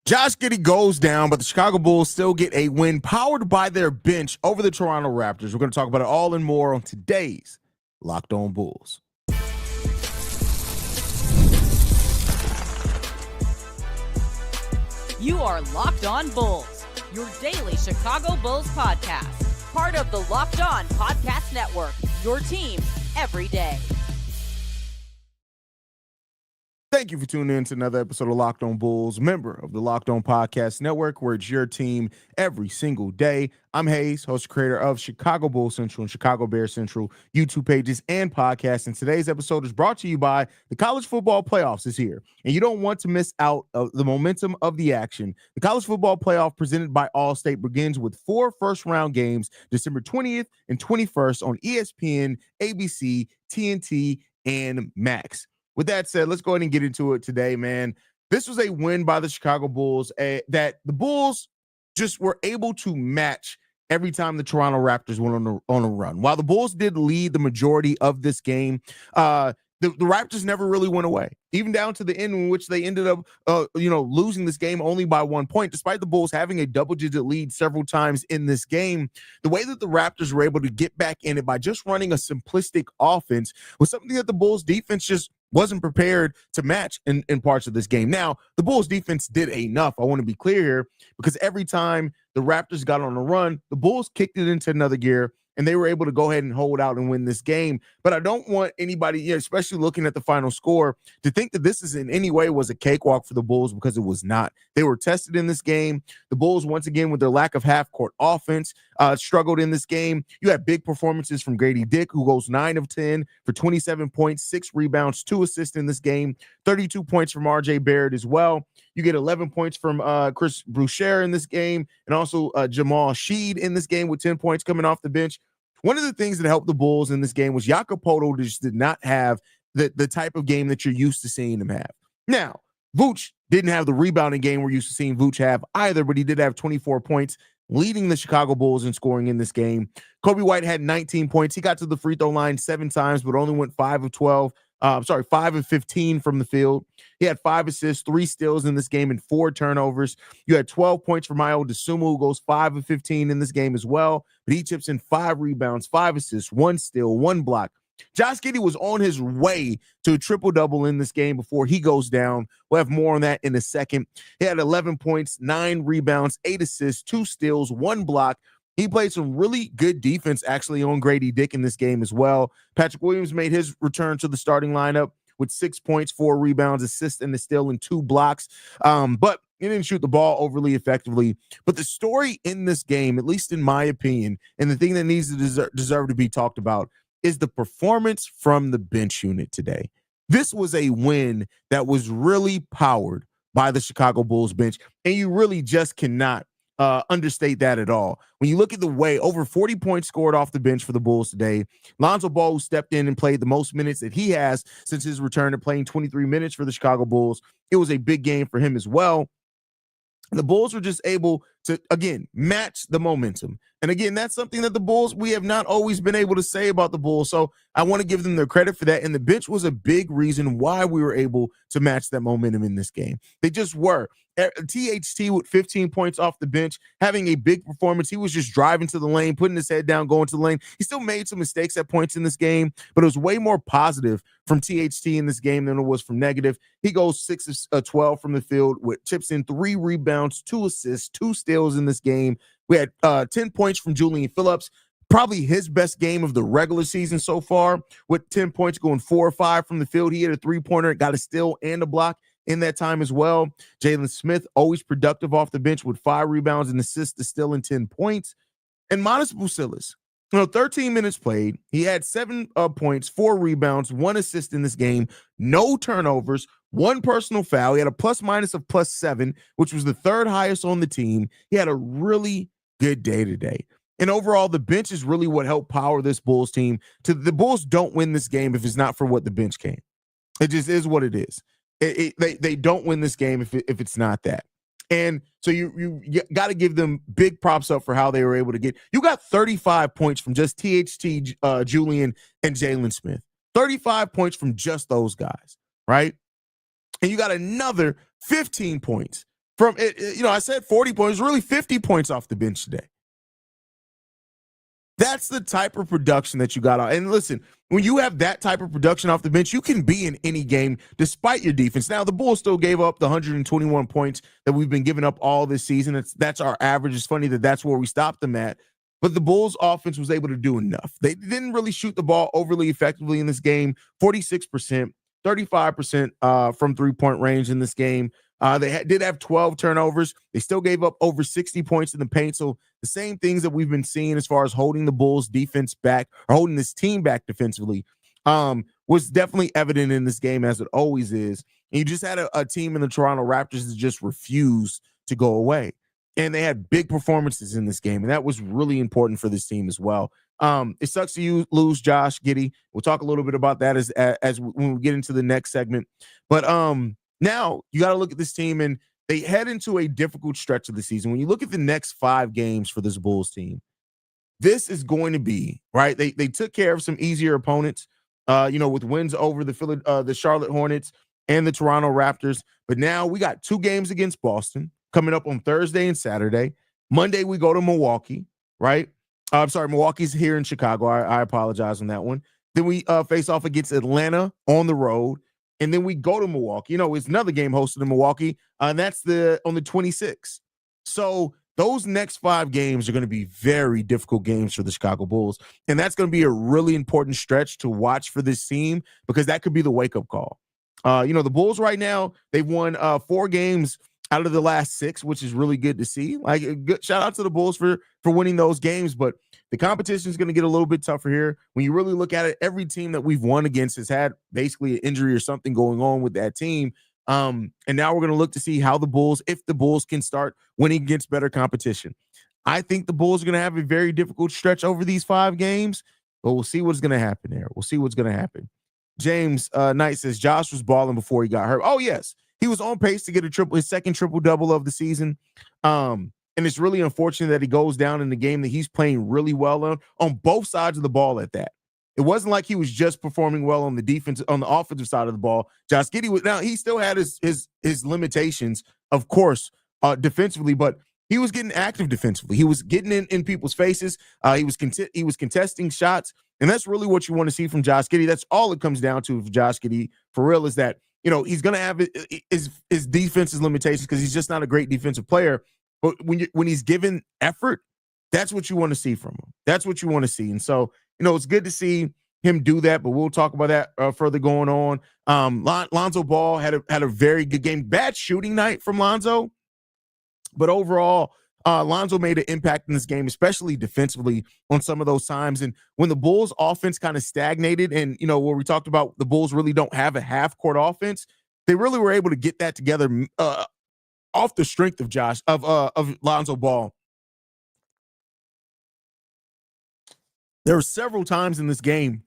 Josh Giddey goes down, but the Chicago Bulls still get a win powered by their bench over the Toronto Raptors. We're going to talk about it all and more on today's Locked On Bulls. You are Locked On Bulls, your daily Chicago Bulls podcast. Part of the Locked On Podcast Network, your team every day. Thank you for tuning in to another episode of Locked On Bulls, member of the Locked On Podcast Network, where it's your team every single day. I'm Haize, host and creator of Chicago Bulls Central and Chicago Bears Central YouTube pages and podcasts. And today's episode is brought to you by the college football playoffs is here. And you don't want to miss out of the momentum of the action. The college football playoff presented by Allstate begins with 4 first-round games, December 20th and 21st on ESPN, ABC, TNT, and Max. With that said, let's go ahead and get into it today, man. This was a win by the Chicago Bulls that the Bulls just were able to match every time the Toronto Raptors went on a run. While the Bulls did lead the majority of this game, the Raptors never really went away, even down to the end in which they ended up, losing this game only by 1 point, despite the Bulls having a double-digit lead several times in this game. The way that the Raptors were able to get back in it by just running a simplistic offense was something that the Bulls defense just wasn't prepared to match in parts of this game. Now, the Bulls defense did enough, I want to be clear here, because every time the Raptors got on a run, the Bulls kicked it into another gear, and they were able to go ahead and hold out and win this game. But I don't want anybody, especially looking at the final score, to think that this is in any way was a cakewalk for the Bulls, because it was not. They were tested in this game. The Bulls, once again, with their lack of half-court offense, struggled in this game. You had big performances from Grady Dick, who goes 9 of 10 for 27 points, 6 rebounds, 2 assists in this game, 32 points from R.J. Barrett as well. You get 11 points from Chris Boucher in this game, and also Jamal Sheed in this game with 10 points coming off the bench. One of the things that helped the Bulls in this game was Jakob Poeltl just did not have the type of game that you're used to seeing him have. Now, Vooch didn't have the rebounding game we're used to seeing Vooch have either, but he did have 24 points, leading the Chicago Bulls in scoring in this game. Coby White had 19 points. He got to the free throw line 7 times, but only went 5 of 15 from the field. He had 5 assists, 3 steals in this game, and 4 turnovers. You had 12 points from Ayo Dosunmu, who goes 5 of 15 in this game as well, but he chips in 5 rebounds, 5 assists, 1 steal, 1 block. Josh Giddey was on his way to a triple-double in this game before he goes down. We'll have more on that in a second. He had 11 points, 9 rebounds, 8 assists, 2 steals, 1 block. He played some really good defense, actually, on Grady Dick in this game as well. Patrick Williams made his return to the starting lineup with 6 points, 4 rebounds, assists, and a steal, and 2 blocks. But he didn't shoot the ball overly effectively. But the story in this game, at least in my opinion, and the thing that needs to deserve to be talked about, is the performance from the bench unit today. This was a win that was really powered by the Chicago Bulls bench, and you really just cannot understate that at all. When you look at the way, over 40 points scored off the bench for the Bulls today. Lonzo Ball, who stepped in and played the most minutes that he has since his return to playing 23 minutes for the Chicago Bulls. It was a big game for him as well. The Bulls were just able to, again, match the momentum. And again, that's something that the Bulls, we have not always been able to say about the Bulls. So I want to give them their credit for that. And the bench was a big reason why we were able to match that momentum in this game. They just were. THT with 15 points off the bench, having a big performance. He was just driving to the lane, putting his head down, going to the lane. He still made some mistakes at points in this game, but it was way more positive from THT in this game than it was from negative. He goes 6 of 12 from the field with chips in, 3 rebounds, 2 assists, 2 steals in this game. We had 10 points from Julian Phillips, probably his best game of the regular season so far, with 10 points going 4 or 5 from the field. He had a 3-pointer, got a steal and a block in that time as well. Jalen Smith, always productive off the bench with 5 rebounds and assists to steal and 10 points. And Manas Vucevic, 13 minutes played. He had 7 points, 4 rebounds, 1 assist in this game, no turnovers, 1 personal foul. He had a plus-minus of +7, which was the 3rd highest on the team. He had a really good day today. And overall, the bench is really what helped power this Bulls team. The Bulls don't win this game if it's not for what the bench can. It just is what it is. They don't win this game if it's not that. And so you got to give them big props up for how they were able to get. You got 35 points from just THT, Julian, and Jalen Smith. 35 points from just those guys, right? And you got another 15 points from it. I said 40 points, really 50 points off the bench today. That's the type of production that you got on. And listen, when you have that type of production off the bench, you can be in any game despite your defense. Now, the Bulls still gave up the 121 points that we've been giving up all this season. That's our average. It's funny that that's where we stopped them at. But the Bulls offense was able to do enough. They didn't really shoot the ball overly effectively in this game. 46%, 35% from three-point range in this game. They did have 12 turnovers. They still gave up over 60 points in the paint. So the same things that we've been seeing as far as holding the Bulls defense back or holding this team back defensively was definitely evident in this game, as it always is. And you just had a team in the Toronto Raptors that just refused to go away. And they had big performances in this game. And that was really important for this team as well. It sucks to lose Josh Giddey. We'll talk a little bit about that as when we get into the next segment. But now you got to look at this team, and they head into a difficult stretch of the season. When you look at the next 5 games for this Bulls team, this is going to be right. They took care of some easier opponents, with wins over the Charlotte Hornets and the Toronto Raptors. But now we got 2 games against Boston coming up on Thursday and Saturday. Monday we go to Milwaukee, right? I'm sorry, Milwaukee's here in Chicago. I apologize on that one. Then we face off against Atlanta on the road. And then we go to Milwaukee. It's another game hosted in Milwaukee, and that's on the 26th. So those next 5 games are going to be very difficult games for the Chicago Bulls, and that's going to be a really important stretch to watch for this team because that could be the wake-up call. The Bulls right now, they've won 4 games out of the last 6, which is really good to see. Like, a good shout out to the Bulls for winning those games, but the competition is going to get a little bit tougher here. When you really look at it, every team that we've won against has had basically an injury or something going on with that team. And now we're going to look to see how if the Bulls can start winning against better competition. I think the Bulls are going to have a very difficult stretch over these 5 games, but we'll see what's going to happen there. We'll see what's going to happen. James Knight says Josh was balling before he got hurt. Oh, yes. He was on pace to get his second triple-double of the season. And it's really unfortunate that he goes down in the game that he's playing really well on both sides of the ball at that. It wasn't like he was just performing well on the offensive side of the ball. Josh Giddey he still had his limitations, of course, defensively, but he was getting active defensively. He was getting in people's faces. He was contesting shots, and that's really what you want to see from Josh Giddey. That's all it comes down to for Josh Giddey, for real, is that he's going to have his defense's limitations because he's just not a great defensive player. But when he's given effort, that's what you want to see from him. That's what you want to see. And so, it's good to see him do that, but we'll talk about that further going on. Lonzo Ball had a very good game. Bad shooting night from Lonzo, but overall, Lonzo made an impact in this game, especially defensively on some of those times. And when the Bulls offense kind of stagnated and, where we talked about the Bulls really don't have a half-court offense, they really were able to get that together off the strength of Lonzo Ball. There were several times in this game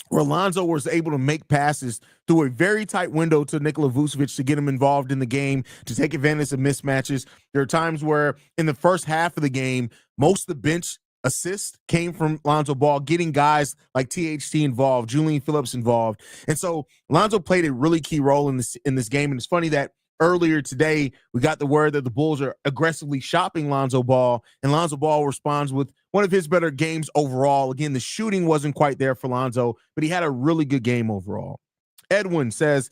where Lonzo was able to make passes through a very tight window to Nikola Vucevic to get him involved in the game, to take advantage of mismatches. There are times where in the first half of the game, most of the bench assists came from Lonzo Ball, getting guys like THT involved, Julian Phillips involved. And so Lonzo played a really key role in this game. And it's funny that earlier today, we got the word that the Bulls are aggressively shopping Lonzo Ball, and Lonzo Ball responds with one of his better games overall. Again, the shooting wasn't quite there for Lonzo, but he had a really good game overall. Edwin says,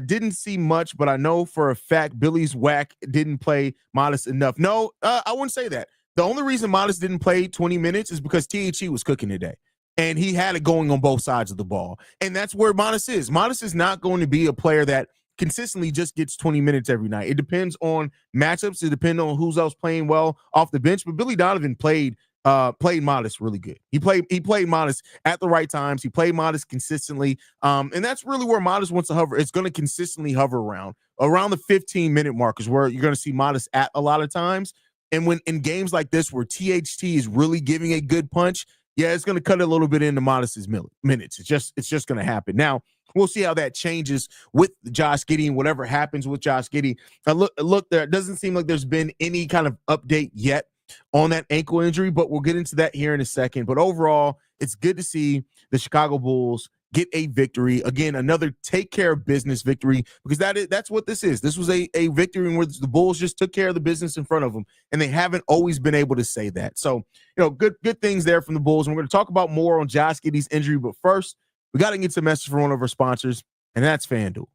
didn't see much, but I know for a fact Billy's whack didn't play Modest enough. No, I wouldn't say that. The only reason Modest didn't play 20 minutes is because THE was cooking today. And he had it going on both sides of the ball. And that's where Modest is. Modest is not going to be a player that consistently just gets 20 minutes every night. It depends on matchups. It depends on who's else playing well off the bench. But Billy Donovan played Modest really good. He played Modest at the right times. He played Modest consistently. And that's really where Modest wants to hover. It's going to consistently hover around the 15-minute mark is where you're going to see Modest at a lot of times. And when in games like this where THT is really giving a good punch, yeah, it's going to cut a little bit into Modest's minutes. It's just going to happen. Now, we'll see how that changes with Josh Giddey and whatever happens with Josh Giddey. Look, there doesn't seem like there's been any kind of update yet on that ankle injury, but we'll get into that here in a second. But overall, it's good to see the Chicago Bulls get a victory. Again, another take care of business victory, because that's what this is. This was a victory in which the Bulls just took care of the business in front of them, and they haven't always been able to say that. So, good things there from the Bulls. And we're going to talk about more on Josh Giddey's injury, but first, we got to get some message from one of our sponsors, and that's FanDuel.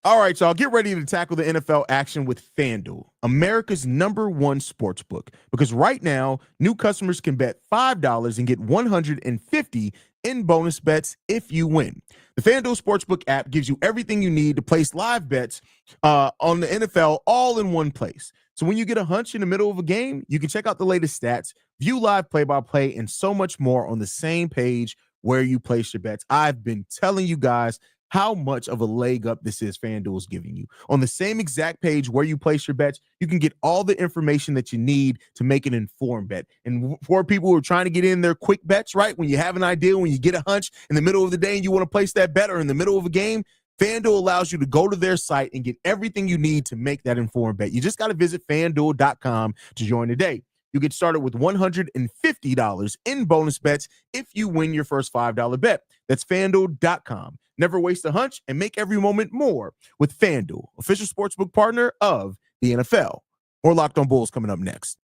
All right, y'all, get ready to tackle the NFL action with FanDuel, America's #1 sportsbook. Because right now, new customers can bet $5 and get $150 in bonus bets if you win. The FanDuel Sportsbook app gives you everything you need to place live bets on the NFL all in one place. So when you get a hunch in the middle of a game, you can check out the latest stats, view live play-by-play, and so much more on the same page where you place your bets. I've been telling you guys how much of a leg up this is FanDuel is giving you. On the same exact page where you place your bets, you can get all the information that you need to make an informed bet. And for people who are trying to get in their quick bets, right, when you have an idea, when you get a hunch in the middle of the day and you want to place that bet, or in the middle of a game, FanDuel allows you to go to their site and get everything you need to make that informed bet. You just got to visit FanDuel.com to join today. You get started with $150 in bonus bets if you win your first $5 bet. That's FanDuel.com. Never waste a hunch and make every moment more with FanDuel, official sportsbook partner of the NFL. Or Locked on Bulls coming up next.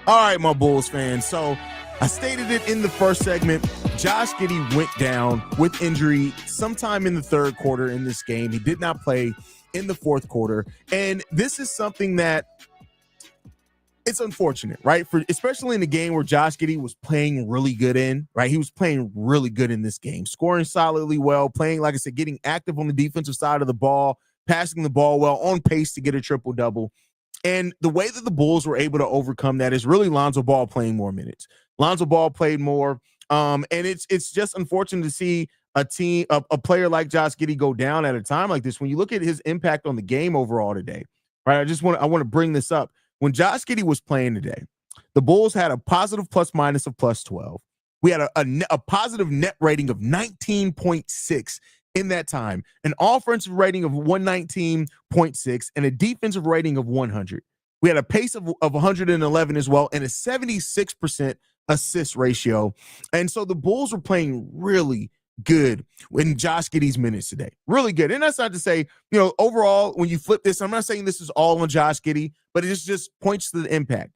All right, my Bulls fans. So I stated it in the first segment. Josh Giddey went down with injury sometime in the third quarter in this game. He did not play in the fourth quarter. And this is something that it's unfortunate, right? Especially in the game where Josh Giddey was playing really good in, right? He was playing really good in this game, scoring solidly well, playing, like I said, getting active on the defensive side of the ball, passing the ball well, on pace to get a triple-double. And the way that the Bulls were able to overcome that is really Lonzo Ball playing more minutes. Lonzo Ball played more, and it's just unfortunate to see a player like Josh Giddey go down at a time like this. When you look at his impact on the game overall today, right? I want to bring this up. When Josh Giddey was playing today, the Bulls had a positive plus-minus of +12. We had a positive net rating of 19.6 in that time, an offensive rating of 119.6, and a defensive rating of 100. We had a pace of 111 as well, and a 76% assist ratio. And so the Bulls were playing really good in Josh Giddey's minutes today. Really good. And that's not to say, overall, when you flip this, I'm not saying this is all on Josh Giddey, but it just points to the impact.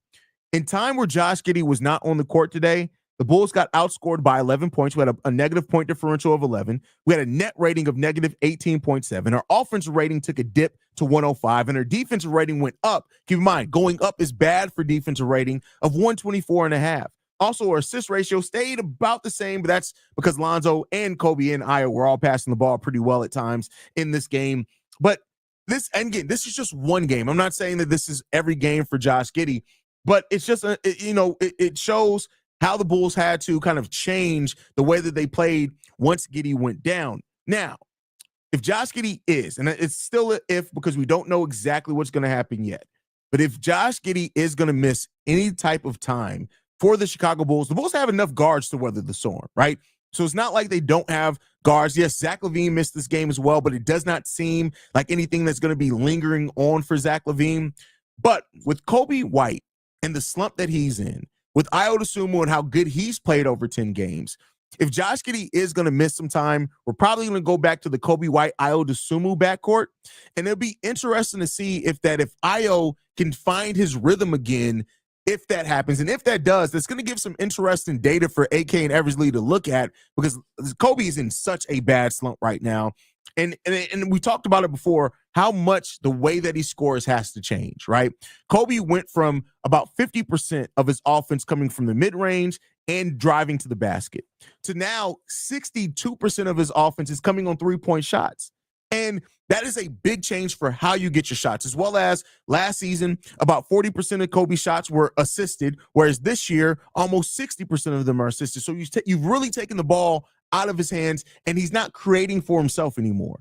In time where Josh Giddey was not on the court today, the Bulls got outscored by 11 points. We had a negative point differential of 11. We had a net rating of negative 18.7. Our offensive rating took a dip to 105, and our defensive rating went up. Keep in mind, going up is bad for defensive rating of 124.5. Also, our assist ratio stayed about the same, but that's because Lonzo and Coby and Ayo were all passing the ball pretty well at times in this game. But this is just one game. I'm not saying that this is every game for Josh Giddey, but it's just, it shows how the Bulls had to kind of change the way that they played once Giddey went down. Now, if Josh Giddey is, and it's still an if because we don't know exactly what's going to happen yet, but if Josh Giddey is going to miss any type of time for the Chicago Bulls, the Bulls have enough guards to weather the storm, right? So it's not like they don't have guards. Yes, Zach LaVine missed this game as well, but it does not seem like anything that's going to be lingering on for Zach LaVine. But with Coby White and the slump that he's in, with Ayo Dosunmu and how good he's played over 10 games, if Josh Giddey is going to miss some time, we're probably going to go back to the Coby White, Ayo Dosunmu backcourt. And it'll be interesting to see if Ayo can find his rhythm again, if that happens. And if that does, that's going to give some interesting data for AK and Eversley to look at, because Coby is in such a bad slump right now. And we talked about it before, how much the way that he scores has to change, right? Coby went from about 50% of his offense coming from the mid-range and driving to the basket to now 62% of his offense is coming on three-point shots. And that is a big change for how you get your shots, as well as last season, about 40% of Coby's shots were assisted, whereas this year, almost 60% of them are assisted. So you've really taken the ball out of his hands, and he's not creating for himself anymore.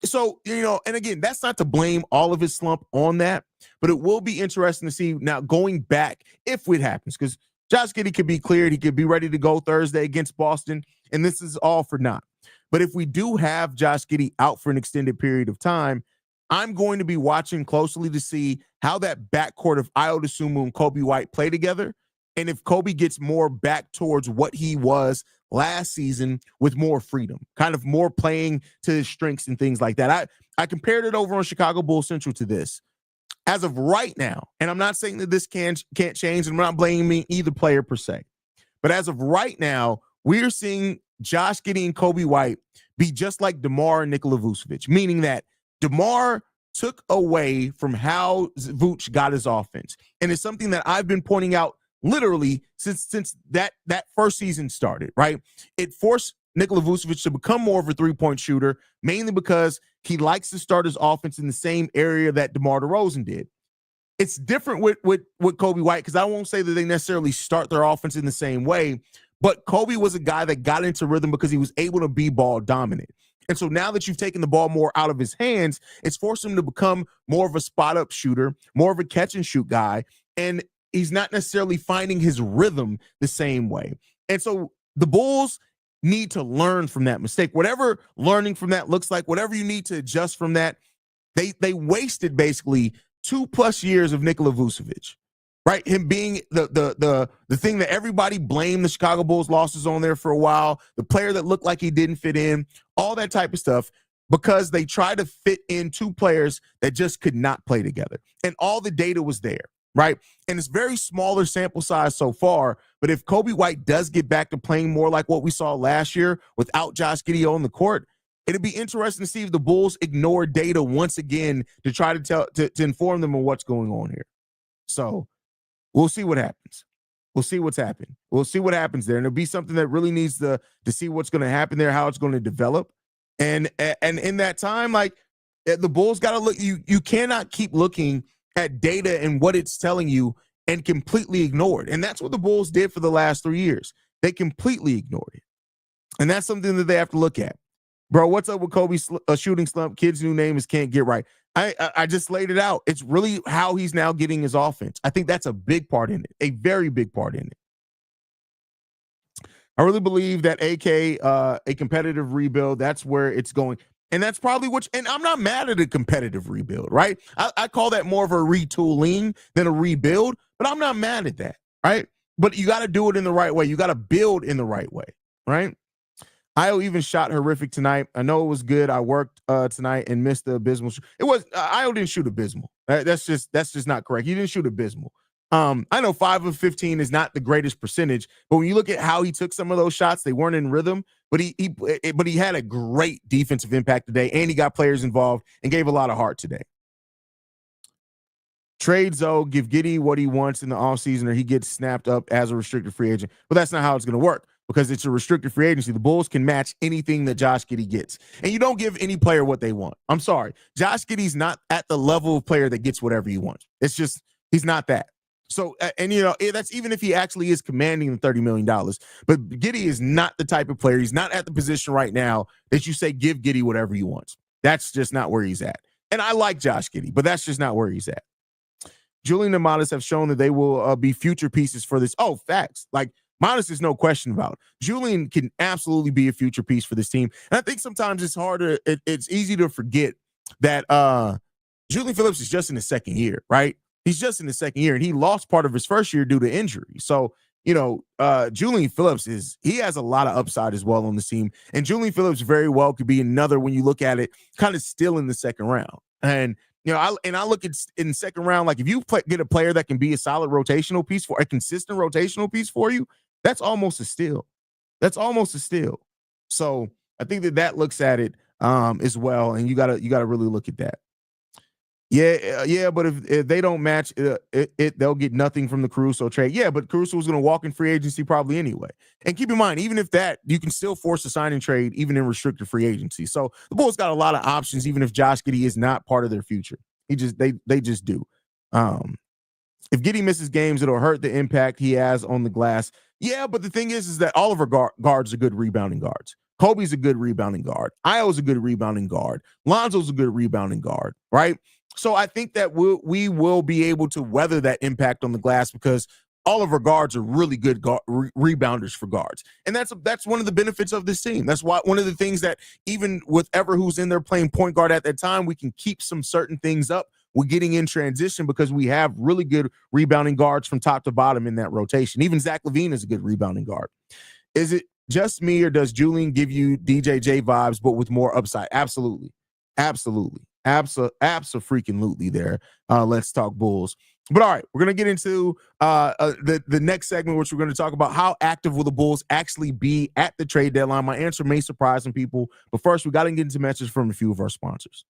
So, and again, that's not to blame all of his slump on that, but it will be interesting to see now going back if it happens, because Josh Giddey could be cleared. He could be ready to go Thursday against Boston, and this is all for naught. But if we do have Josh Giddey out for an extended period of time, I'm going to be watching closely to see how that backcourt of Ayo Dosunmu and Coby White play together, and if Coby gets more back towards what he was last season with more freedom, kind of more playing to his strengths and things like that. I compared it over on Chicago Bulls Central to this. As of right now, and I'm not saying that this can't change, and I'm not blaming either player per se, but as of right now, we're seeing Josh Giddey and Coby White be just like DeMar and Nikola Vucevic, meaning that DeMar took away from how Vuce got his offense. And it's something that I've been pointing out literally since that first season started, right? It forced Nikola Vucevic to become more of a three-point shooter, mainly because he likes to start his offense in the same area that DeMar DeRozan did. It's different with Coby White, because I won't say that they necessarily start their offense in the same way, but Coby was a guy that got into rhythm because he was able to be ball dominant. And so now that you've taken the ball more out of his hands, it's forced him to become more of a spot-up shooter, more of a catch-and-shoot guy, and he's not necessarily finding his rhythm the same way. And so the Bulls need to learn from that mistake. Whatever learning from that looks like, whatever you need to adjust from that, they wasted basically 2+ years of Nikola Vucevic. Right, him being the thing that everybody blamed the Chicago Bulls losses on there for a while, the player that looked like he didn't fit in, all that type of stuff, because they tried to fit in two players that just could not play together. And all the data was there, right? And it's very smaller sample size so far, but if Coby White does get back to playing more like what we saw last year without Josh Giddey on the court, it'd be interesting to see if the Bulls ignore data once again to try to inform them of what's going on here. So we'll see what happens. We'll see what's happening. We'll see what happens there. And it'll be something that really needs to see what's going to happen there, how it's going to develop. And in that time, like, the Bulls got to look, you cannot keep looking at data and what it's telling you and completely ignore it. And that's what the Bulls did for the last 3 years. They completely ignored it. And that's something that they have to look at. Bro, what's up with Coby's shooting slump? Kid's new name is Can't Get Right. I just laid it out. It's really how he's now getting his offense. I think that's a big part in it, a very big part in it. I really believe that a competitive rebuild, that's where it's going. And that's probably and I'm not mad at a competitive rebuild, right? I call that more of a retooling than a rebuild, but I'm not mad at that, right? But you got to do it in the right way. You got to build in the right way, right? Ayo even shot horrific tonight. I know it was good. I worked tonight and missed the abysmal. It was Ayo didn't shoot abysmal. That's just not correct. He didn't shoot abysmal. I know 5 of 15 is not the greatest percentage, but when you look at how he took some of those shots, they weren't in rhythm. But he had a great defensive impact today, and he got players involved and gave a lot of heart today. Trade Zoe, give Giddey what he wants in the offseason, or he gets snapped up as a restricted free agent. But that's not how it's going to work, because it's a restricted free agency. The Bulls can match anything that Josh Giddey gets. And you don't give any player what they want. I'm sorry. Josh Giddey's not at the level of player that gets whatever he wants. It's just, he's not that. So, and that's even if he actually is commanding the $30 million. But Giddey is not the type of player. He's not at the position right now that you say, give Giddey whatever he wants. That's just not where he's at. And I like Josh Giddey, but that's just not where he's at. Julian and Modest have shown that they will be future pieces for this. Oh, facts. Like, Modest is no question about it. Julian can absolutely be a future piece for this team. And I think sometimes it's harder. It's easy to forget that Julian Phillips is just in his second year, right? He's just in his second year, and he lost part of his first year due to injury. So, Julian Phillips he has a lot of upside as well on the team. And Julian Phillips very well could be another, when you look at it, kind of still in the second round. And I look at in the second round, like if you get a player that can be a solid rotational piece for a consistent rotational piece for you, that's almost a steal. That's almost a steal. So I think that looks at it as well, and you gotta really look at that. Yeah. But if they don't match they'll get nothing from the Caruso trade. Yeah, but Caruso was going to walk in free agency probably anyway. And keep in mind, even if that, you can still force a signing trade even in restricted free agency. So the Bulls got a lot of options, even if Josh Giddey is not part of their future. They just do. If Giddey misses games, it'll hurt the impact he has on the glass. Yeah, but the thing is that all of our guards are good rebounding guards. Kobe's a good rebounding guard. Ayo's a good rebounding guard. Lonzo's a good rebounding guard, right? So I think that we will be able to weather that impact on the glass, because all of our guards are really good rebounders for guards. And that's one of the benefits of this team. That's why one of the things that even with ever who's in there playing point guard at that time, we can keep some certain things up. We're getting in transition because we have really good rebounding guards from top to bottom in that rotation. Even Zach LaVine is a good rebounding guard. Is it just me, or does Julian give you DJJ vibes, but with more upside? Absolutely. Absolutely. Abso-freaking-lutely there. Let's talk Bulls. But all right, we're going to get into the next segment, which we're going to talk about how active will the Bulls actually be at the trade deadline. My answer may surprise some people, but first we got to get into messages from a few of our sponsors.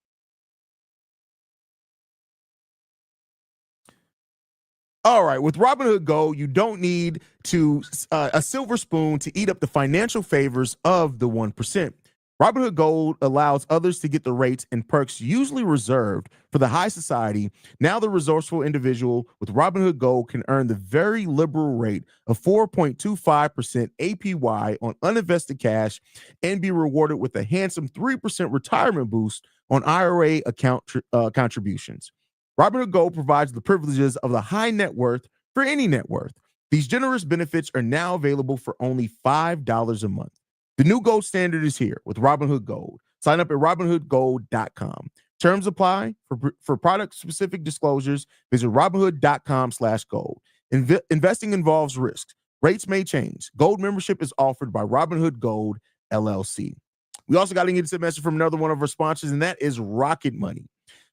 All right, with Robinhood Gold, you don't need to a silver spoon to eat up the financial favors of the 1%. Robinhood Gold allows others to get the rates and perks usually reserved for the high society. Now the resourceful individual with Robinhood Gold can earn the very liberal rate of 4.25% APY on uninvested cash and be rewarded with a handsome 3% retirement boost on IRA account contributions. Robinhood Gold provides the privileges of the high net worth for any net worth. These generous benefits are now available for only $5 a month. The new gold standard is here with Robinhood Gold. Sign up at robinhoodgold.com. Terms apply. For product-specific disclosures, visit robinhood.com/gold. Investing involves risks. Rates may change. Gold membership is offered by Robinhood Gold, LLC. We also got to get a message from another one of our sponsors, and that is Rocket Money.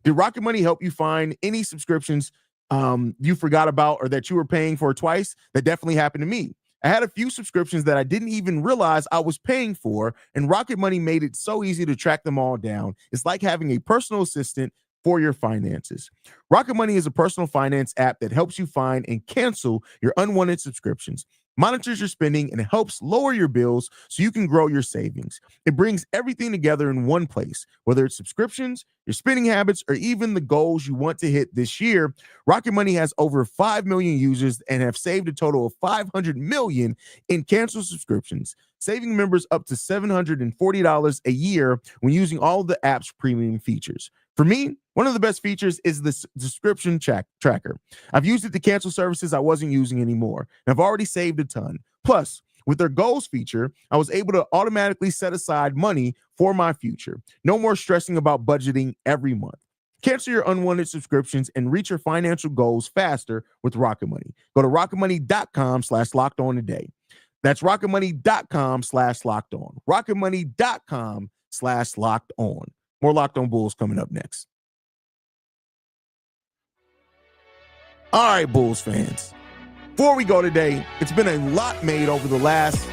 Did Rocket Money help you find any subscriptions you forgot about or that you were paying for twice? That definitely happened to me. I had a few subscriptions that I didn't even realize I was paying for, and Rocket Money made it so easy to track them all down. It's like having a personal assistant for your finances. Rocket Money is a personal finance app that helps you find and cancel your unwanted subscriptions, monitors your spending, and helps lower your bills so you can grow your savings. It brings everything together in one place, whether it's subscriptions, your spending habits, or even the goals you want to hit this year. Rocket Money has over 5 million users and have saved a total of $500 million in canceled subscriptions, saving members up to $740 a year when using all of the app's premium features. For me, one of the best features is the subscription tracker. I've used it to cancel services I wasn't using anymore, and I've already saved a ton. Plus, with their goals feature, I was able to automatically set aside money for my future. No more stressing about budgeting every month. Cancel your unwanted subscriptions and reach your financial goals faster with Rocket Money. Go to rocketmoney.com/lockedon today. That's rocketmoney.com/lockedon. rocketmoney.com/lockedon. More Locked On Bulls coming up next. All right, Bulls fans. Before we go today, it's been a lot made over the last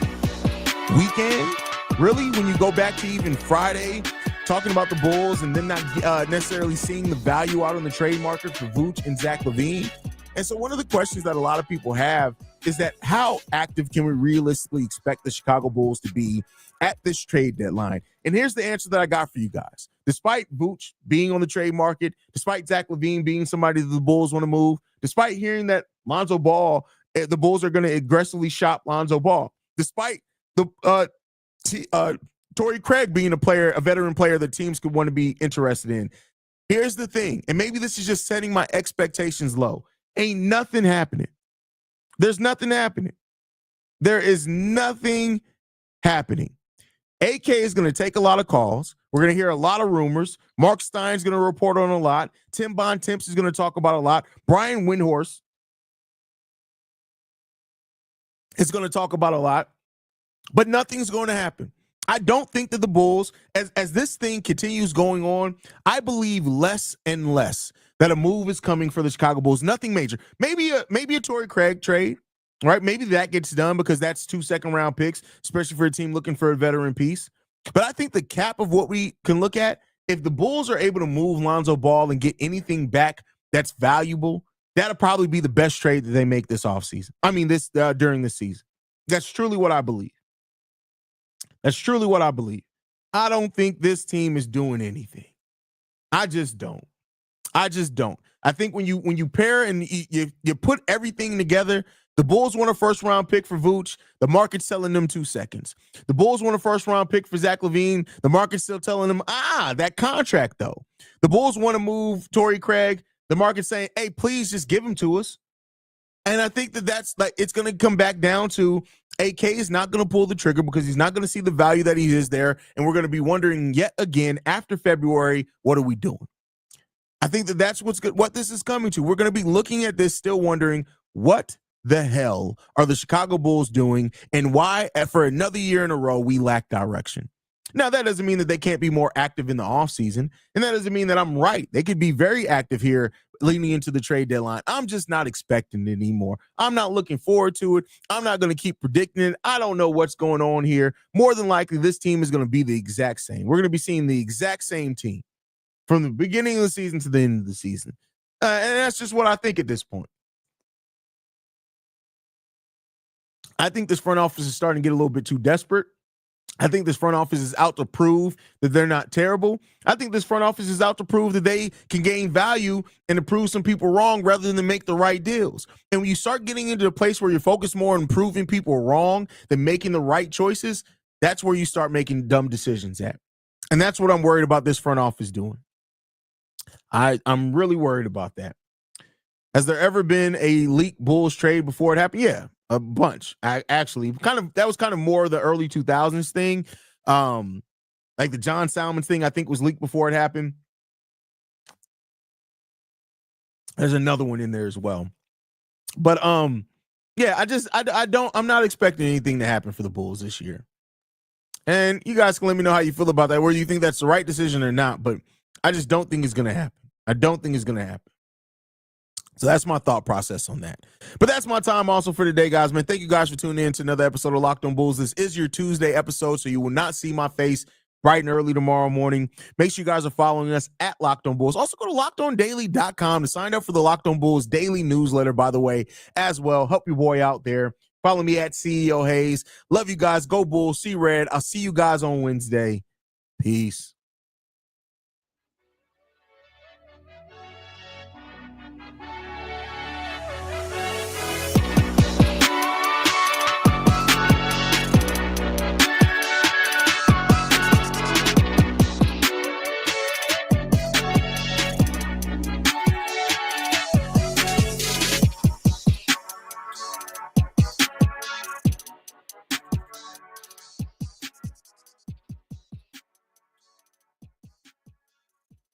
weekend. Really, when you go back to even Friday, talking about the Bulls and then not necessarily seeing the value out on the trade market for Vooch and Zach LaVine. And so one of the questions that a lot of people have is that how active can we realistically expect the Chicago Bulls to be at this trade deadline? And here's the answer that I got for you guys. Despite Vooch being on the trade market, despite Zach LaVine being somebody that the Bulls want to move, despite hearing that Lonzo Ball, the Bulls are going to aggressively shop Lonzo Ball, despite the Torrey Craig being a veteran player that teams could want to be interested in. Here's the thing, and maybe this is just setting my expectations low. Ain't nothing happening. There's nothing happening. There is nothing happening. AK is going to take a lot of calls. We're going to hear a lot of rumors. Mark Stein's going to report on a lot. Tim Bontemps is going to talk about a lot. Brian Windhorst is going to talk about a lot. But nothing's going to happen. I don't think that the Bulls, as this thing continues going on, I believe less and less that a move is coming for the Chicago Bulls. Nothing major. Maybe a Torrey Craig trade, right? Maybe that gets done because that's 2 second-round picks, especially for a team looking for a veteran piece. But I think the cap of what we can look at, if the Bulls are able to move Lonzo Ball and get anything back that's valuable, that'll probably be the best trade that they make this offseason. I mean, during this season. That's truly what I believe. That's truly what I believe. I don't think this team is doing anything. I just don't. I think when you pair and you put everything together, the Bulls want a first-round pick for Vooch. The market's selling them 2 seconds. The Bulls want a first-round pick for Zach LaVine. The market's still telling them, that contract, though. The Bulls want to move Torrey Craig. The market's saying, hey, please just give him to us. And I think that's like, it's going to come back down to AK is not going to pull the trigger because he's not going to see the value that he is there. And we're going to be wondering yet again after February, what are we doing? I think that's what this is coming to. We're going to be looking at this still wondering what the hell are the Chicago Bulls doing and why for another year in a row we lack direction. Now, that doesn't mean that they can't be more active in the offseason, and that doesn't mean that I'm right. They could be very active here leading into the trade deadline. I'm just not expecting it anymore. I'm not looking forward to it. I'm not going to keep predicting it. I don't know what's going on here. More than likely, this team is going to be the exact same. We're going to be seeing the exact same team from the beginning of the season to the end of the season. And that's just what I think at this point. I think this front office is starting to get a little bit too desperate. I think this front office is out to prove that they're not terrible. I think this front office is out to prove that they can gain value and to prove some people wrong rather than make the right deals. And when you start getting into a place where you're focused more on proving people wrong than making the right choices, that's where you start making dumb decisions at. And that's what I'm worried about this front office doing. I'm really worried about that. Has there ever been a leaked Bulls trade before it happened? Yeah. A bunch. That was kind of more of the early 2000s thing. Like the John Salmons thing, I think was leaked before it happened. There's another one in there as well. But yeah, I'm not expecting anything to happen for the Bulls this year. And you guys can let me know how you feel about that, whether you think that's the right decision or not, but I just don't think it's going to happen. I don't think it's going to happen. So that's my thought process on that. But that's my time also for today, guys, man. Thank you guys for tuning in to another episode of Locked On Bulls. This is your Tuesday episode, so you will not see my face bright and early tomorrow morning. Make sure you guys are following us at Locked On Bulls. Also go to LockedOnDaily.com to sign up for the Locked On Bulls daily newsletter, by the way, as well. Help your boy out there. Follow me at CEO Haize. Love you guys. Go Bulls. See red. I'll see you guys on Wednesday. Peace.